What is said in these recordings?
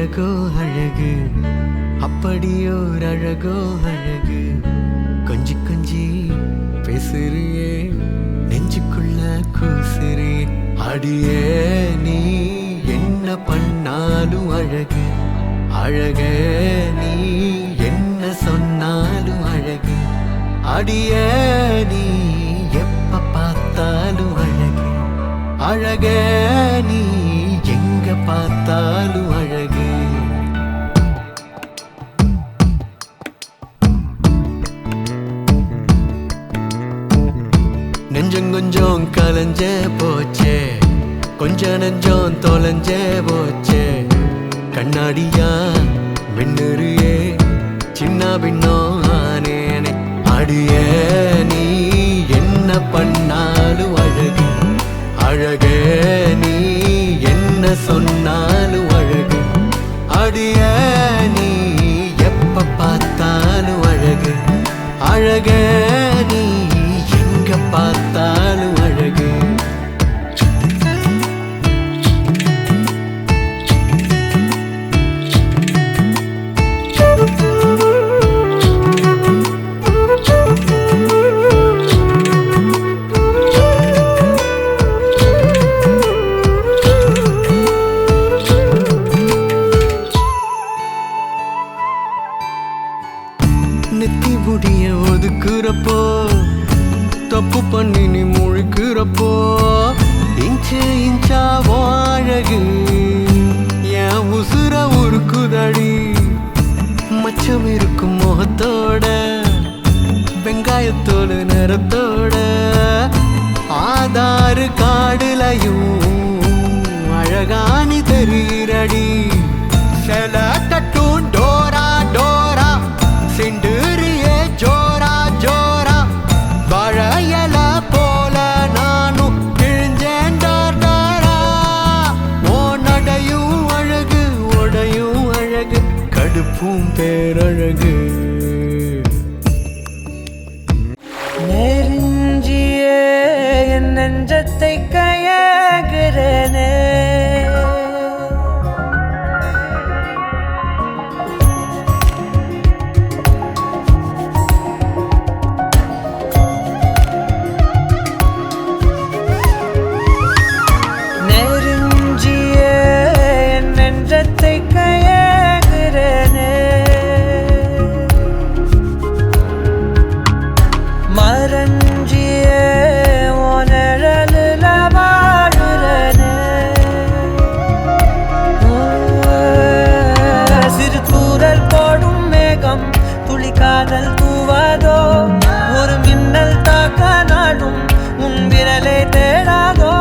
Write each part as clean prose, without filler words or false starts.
அழகோ அழகு, அப்படியோர் அழகோ அழகு. கொஞ்சி கொஞ்சி பேசுறியே, நெஞ்சுக்குள்ள கூசுறே. அடியே நீ என்ன பண்ணாலும் அழகு, அழகே நீ என்ன சொன்னாலும் அழகு. அடியே நீ எப்ப பார்த்தாலும் அழகு, அழகே நீ எங்க பார்த்தாலும் அழகு. நெஞ்சம் கொஞ்சம் கலஞ்சே போச்சே, கொஞ்ச நெஞ்சம் தொலைஞ்சே போச்சே. கண்ணாடியா மின்னுறியே, சின்ன பின்னம் ஆனேனே. அடியே நீ என்ன பண்ணாலும் அழகு, அழகே நீ என்ன சொன்னாலும் அழகு. அடியே நீ எப்ப பார்த்தாலும் அழகு, அழகே நீ எங்க பார்த்தாலும் அழகு. நெத்தி முடிய ஒதுக்குறப்போ, தப்பு பண்ணி நீ முழிக்கிறப்போ, இன்ச்சு இன்ச்சா அழகு என் உசுர உருக்குதடி. மச்சம் இருக்கும் முகத்தோட, வெங்காயத்தோடு நிறத்தோட, ஆதாறு காடுலையும் அழகானி தெரிகிறடி. செல தட்டும் டோரா டோரா, செண்டுறியே ஜோரா ஜோரா. வளையல போல நானும் கிழிஞ்சேன் டாரா. ஓ நடையும் அழகு, உடையும் அழகு, கடுப்பும் பேரழகு. நெருஞ்சியே என் நெஞ்சத்தை கையாகிறனே. காதல் தூவாதோ, ஒரு மின்னல் தாக்க நாடும் உன் விரலை தேடாதோ.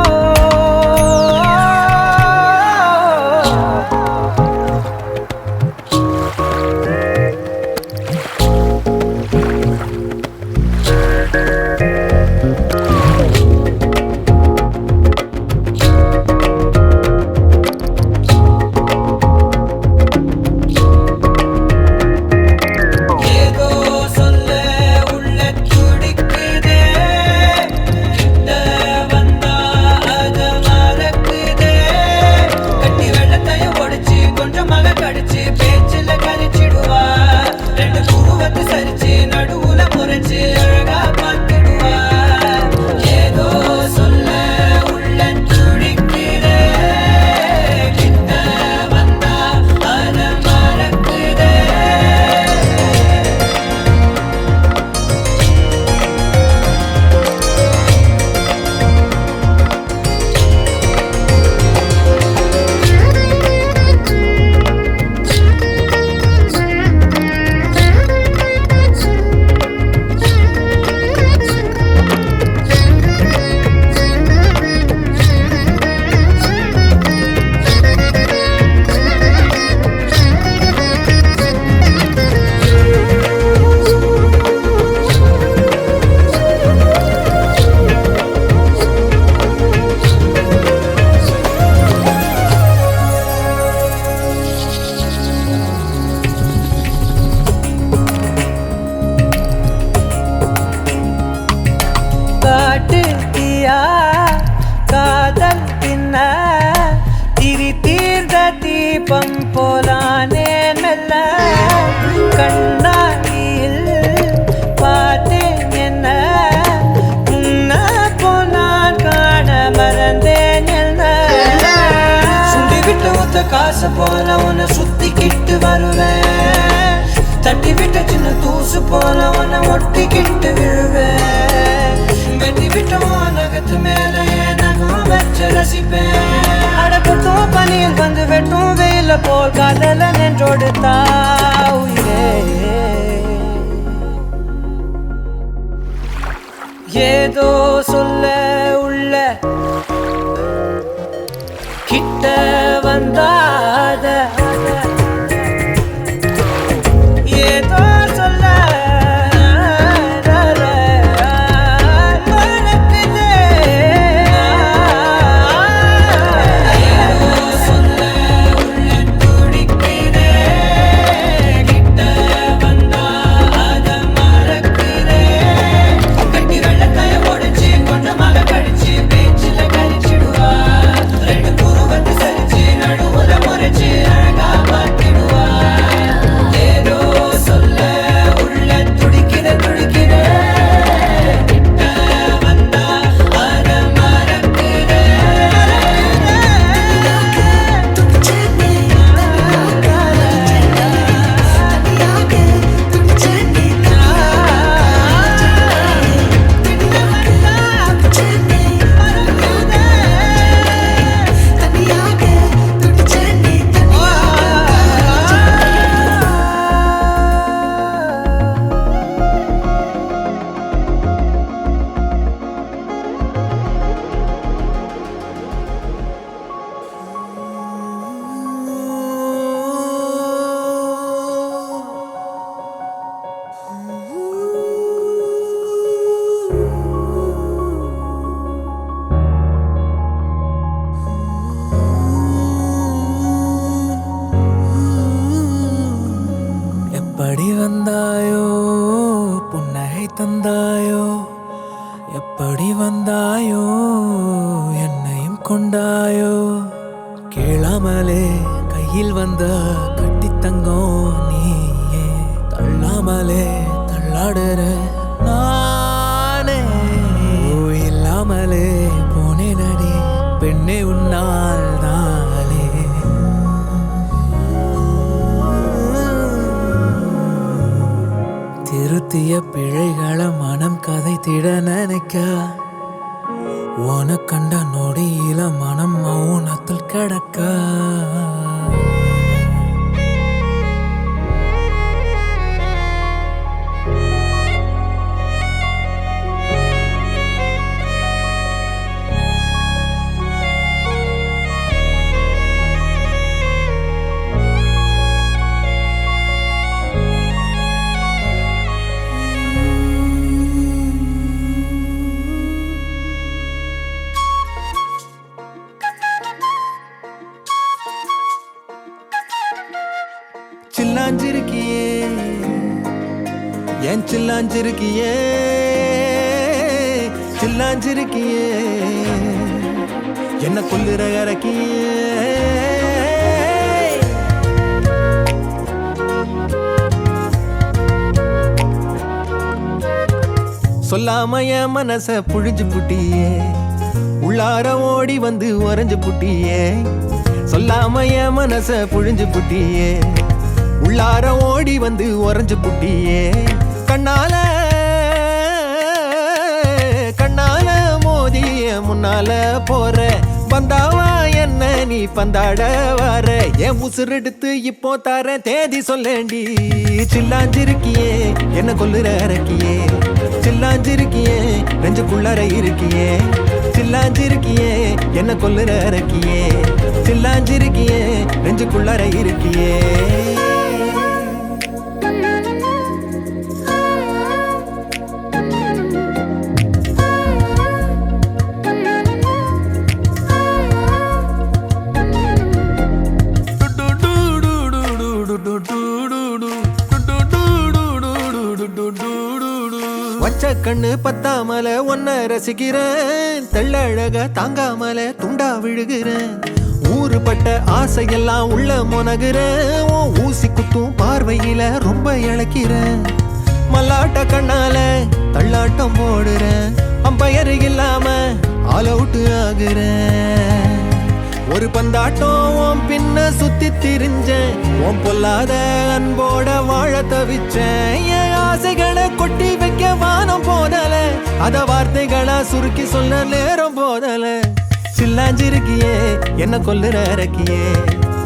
போலானே மெல்ல கண்ணாடியில் பார்த்தேன் என்ன உன்ன போனான் காண மறந்தேன் என்ன சுண்டி விட்டு ஒத்த காசு போல உன்னை சுத்திக்கிட்டு வருவேன் தட்டி விட்ட சின்ன தூசு போல உன்னை ஒட்டிக்கிட்டு விழுவேன் வெட்டி விட்ட நகத்து மேல நகம் வச்சு ரசிப்பேன் அடப்பட்டும் பனியில் வந்து வெட்டும் வெயில போல் காதல நின்றோடு தாவுயிரே ஏதோ சொல்ல உள்ள கிட்ட வந்தாத ஏதோ சொல்ல மறக்குதே ஏதோ சொல்ல உள்ள துடிக்கிறே கிட்ட வந்தா அத மறக்கிறே கட்டி வெள்ளக்காய உடைச்சு கொஞ்சமாக கடிச்சு பேச்சில கழிச்சிடுவா ரெண்டு புருவத்து சரிச்சு நடுவுல முறைச்சு அழகா பார்த்திடுவா ஏதோ சொல்ல உள்ள துடிக்கிற கிட்ட வந்தா அத மறக்கிறே எப்படி வந்தாயோ புன்னகை தந்தாயோ எப்படி வந்தாயோ என்னையும் கொண்டாயோ கேளாமலே கையில் வந்த கட்டி தங்கம் நீயே தள்ளாமலே தள்ளாடுற நானே இல்லாமலே போனே நடி பெண்ணே உன்னால் தானே திருத்திய பிழைகளை மனம் கதைத்திட நினைக்க உன கண்ட நொடியில மனம் மௌனத்தில் கிடக்க சில்லாஞ்சிருக்கியே ஏன் சில்லாஞ்சிருக்கியே சில்லாஞ்சிருக்கியே என்ன கொல்லுற இறக்கியே சொல்லாம என் மனச புழிஞ்சு புட்டியே உள்ளார ஓடி வந்து உறைஞ்சு புட்டியே சொல்லாம என் மனச புழிஞ்சு புட்டியே உள்ளார ஓடி வந்து உறைஞ்சு புட்டியே கண்ணால கண்ணால மோதிய முன்னால போற வந்தாவா என்ன நீ பந்தாட வர என் உசுரெடுத்து இப்போ தர தேதி சொல்லேண்டி சில்லாஞ்சிருக்கியே என்ன கொல்லுற இறக்கியே சில்லாஞ்சிருக்கியே நெஞ்சுக்குள்ளார இருக்கியே சில்லாஞ்சிருக்கியே என்ன கொல்லுற இறக்கியே சில்லாஞ்சிருக்கியே நெஞ்சுக்குள்ளார இருக்கியே வச்ச கண்ணு பத்தாமல ஒன்ன ரசிக்கிறேன் தெள்ளழக தாங்காமல துண்டா விழுகிறேன் ஊரு ஒன்றுபட்ட ஆசையெல்லாம் உள்ள முனகுறேன் உன் ஊசி குத்தும் பார்வையில ரொம்ப இழக்கிறேன் மல்லாட்ட கண்ணால தள்ளாட்டம் போடுறேன் அம்பயரு இல்லாம ஆல் அவுட் ஆகுறேன் ஒரு பந்தாட்டம் உன் பின்ன சுத்தி திரிஞ்சேன் உன் பொல்லாத அன்போட வாழ தவிச்சேன் என் ஆசைகளை கொட்டி வைக்க வானம் போதல அத வார்த்தைகளா சுருக்கி சொல்ல நேரம் போதல சில்லாஞ்சிருக்கியே என்ன கொல்லுற இறக்கியே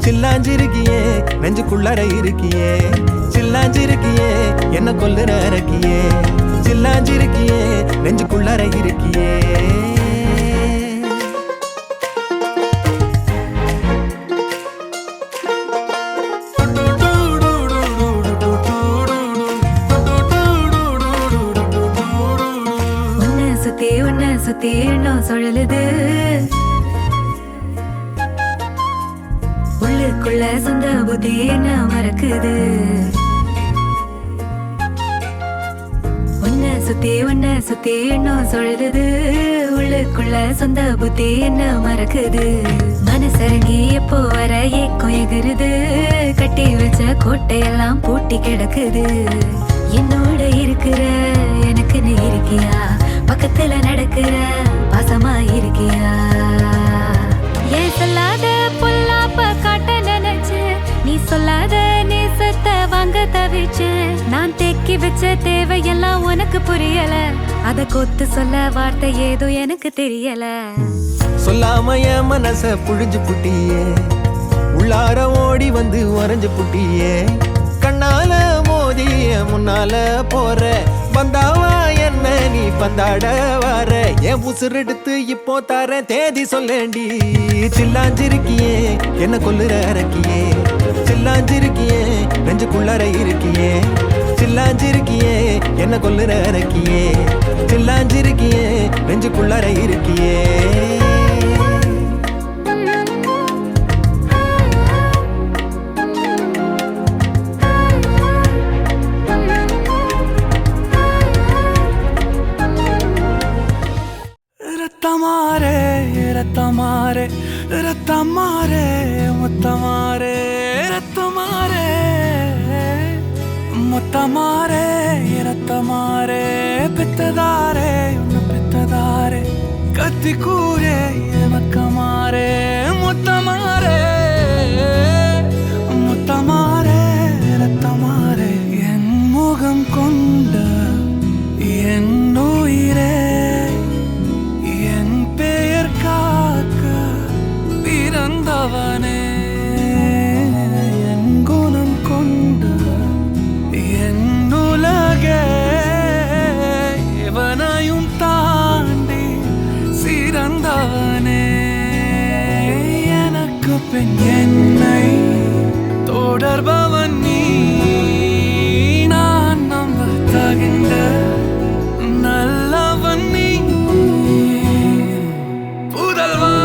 சில்லாஞ்சிருக்கியே நெஞ்சுக்குள்ளற இருக்கியே சில்லாஞ்சிருக்கியே என்ன கொல்லுற இறக்கியே சில்லாஞ்சிருக்கியே நெஞ்சுக்குள்ளற இருக்கியே சுத்தி எண்ணம் சுழலுது உள்ளுக்குள்ள சொந்த புத்தி என்ன மறக்குது உன்னை சுத்தி எண்ணம் சுழலுது உள்ளுக்குள்ள சொந்த புத்தி என்ன மறக்குது மனசரங்கி எப்போ வர ஏக்கம் எகுருது கட்டி வச்ச கோட்டையெல்லாம் பூட்டி கிடக்குது என்னோட இருக்கிற எனக்கு நீ இருக்கியா பக்கத்துல நடக்கிற பாசமா இருக்கியா ஏன் சொல்லாத பொல்லாப்ப காட்ட நினைச்சு நீ சொல்லாத நேசத்தை வாங்க தவிச்சு நான் தேக்கி வச்ச தேவையெல்லாம் உனக்கு புரியல அத கொத்து சொல்ல வார்த்தை ஏதோ எனக்கு தெரியல சொல்லாம என் மனச புழிஞ்சு புட்டியே உள்ளார ஓடி வந்து உறைஞ்சு புட்டியே கண்ணால மோதிய முன்னால போற வந்தாவா என்ன நீ பந்தாட வர என் உசுரெடுத்து இப்போ தர தேதி சொல்லேண்டி சில்லாஞ்சிருக்கியே என்ன கொல்லுற இறக்கியே சில்லாஞ்சிருக்கியே நெஞ்சுக்குள்ளற இருக்கியே சில்லாஞ்சிருக்கியே என்ன கொல்லுற இறக்கியே சில்லாஞ்சிருக்கியே நெஞ்சுக்குள்ளற இருக்கியே ரத்தமாரே ரத்தமாரே முத்தமாரே ரத்தமாரே முத்தமாரே ரத்தமாரே பெத்ததாரே உன்னை பெத்ததாரே கத்தி கூரே மக்கமாரே முத்தமாரே முத்தமாரே ரத்தமாரே என் முகம் கொண்ட என் உயிரே பிறந்தவனே என் குணம் கொண்ட என் உலகே இவனையும் தாண்டி சிறந்தவனே எனக்கு பின் என்னை தொடர்பவன் நீ நான் நம்ப தகின்ற நல்லவன் நீ புதல்வா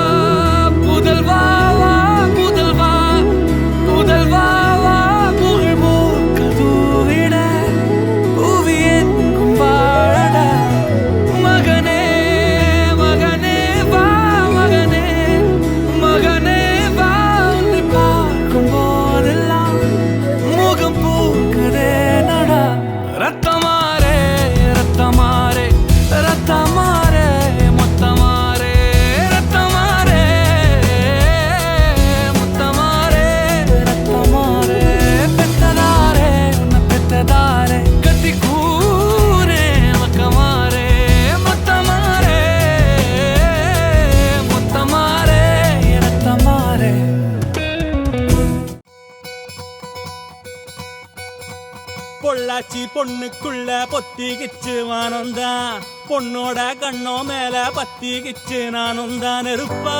பொள்ளாச்சி பொண்ணுக்குள்ள பொத்திக்கிச்சு வானந்தான் பொண்ணோட கண்ணோ மேல பத்திக்கிச்சு நானும் தான் இருப்பா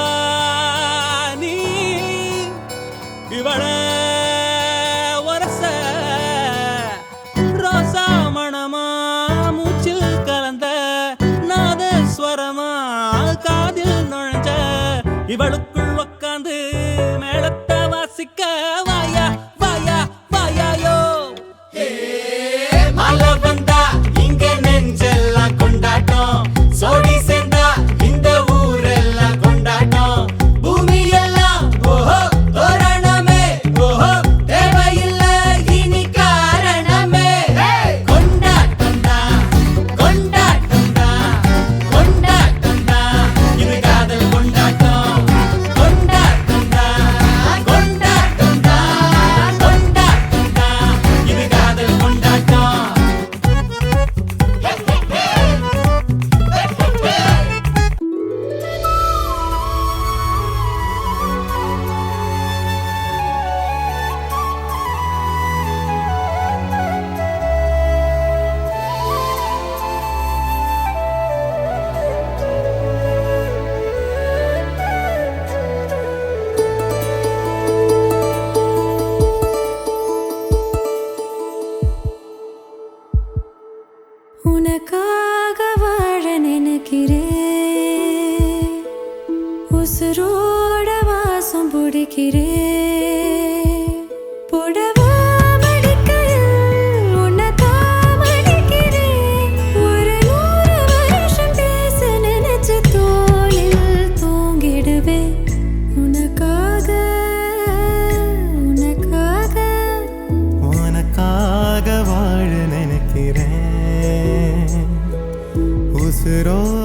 நீ இவள வரச ரோசா மணமா மூச்சில் கலந்த நாதஸ்வரமா காதில் நுழைஞ்ச இவளுக்குள் உக்காந்து மேளத்தை வாசிக்க வாயா வாயா வாயாயோ மழை வந்தா இங்க நெஞ்செல்லாம் கொண்டாட்டம் சோடி சேர்ந்தா இந்த ஊரெல்லாம் கொண்டாட்டம் பூமி எல்லாம் ஓஹோ நினைக்கிறேன் உசுரோட